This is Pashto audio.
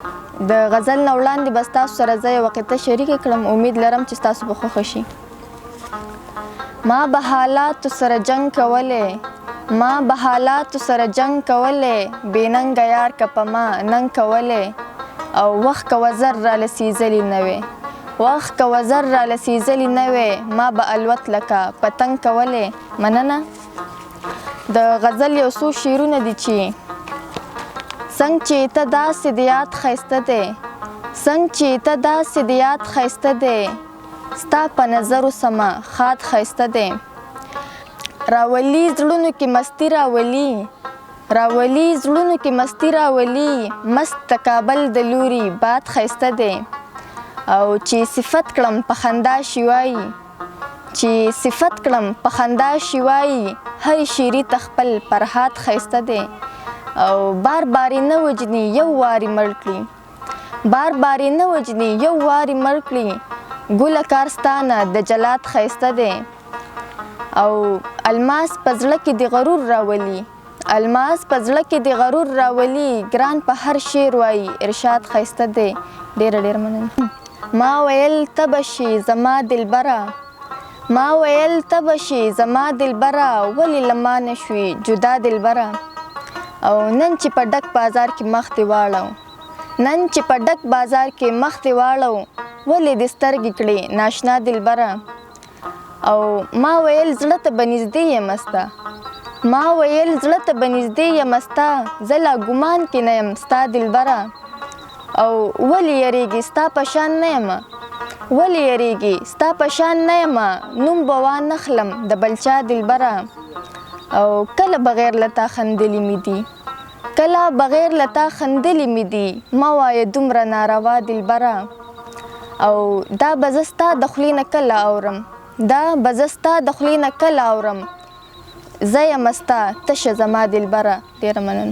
د غزل نه وړاندې به ستاسو سره زه یوه قطعه شریکه کړم. امید لرم چې ستاسو به خوښه شي. ما به حالاتو سره جنګ کولی، ما به حالاتو سره جنګ کولی، بې ننګه یار که په ما ننګ کولی، او وخت که وزر راله سیزلي نه وی، وخت که وزر راله سیزلي نه وی، ما به الوت لکه پتنګ کولی. مننه. د غزل یو څو شعرونه دي چې څنګه چې ته داسې د یاد ښایسته دی، څنګه چې ته داسې د یاد ښایسته دی، ستا په نظرو سمه ښاد ښایسته دی. راولي زړونو کې مستي راولي، راولي زړونو کې مستي راولي، مست د کابل د لوري باد ښایسته دی. او چې صفت کړم په خندا شي وایي، چې صفت کړم په خندا شي وایي، هر شیري ته خپل فرهاد ښایسته دی. او بار بار یې نه وجني یو وارې مړ کړي، بار بار یې نه وجني یو وارې مړ کړي، ګله کارستانه د جلاد ښایسته دی. او الماس په زړه کې د غرور راولي، الماس په زړه کې د غرور راولي، ګران په هر شعر وایي ارشاد ښایسته دی. ډېره ډېره مننه. ما ویل ته به شي زما دلبره، ما ویل ته به شي زما دلبره، ولې له ما نه شوې جدا دلبره. او نن چې په ډک بازار کې مخ دې واړو، نن چې په ډک بازار کې مخ دې واړو، ولې دې سترګې کړې ناشنا دلبره. او ما ویل زړه ته به نږدې یم ستا، ما ویل زړه ته به نږدې یم ستا، زه لا ګمان کې نه یم ستا دلبره. او ولې یریږې ستا په شان نه یم، ولې یریږې ستا په شان نه یم، نوم به وانخلم د بل چا دلبره. او کله بغیر له تا خندلي مې دي، کله بغیر له تا خندلي مې دي، مه وایه دومره ناروا دلبره. او دا به زه ستا د خولې نه کله اورم، دا به زه ستا د خولې نه کله اورم، زه یم ستا تشه زما دلبره. ډېره مننه.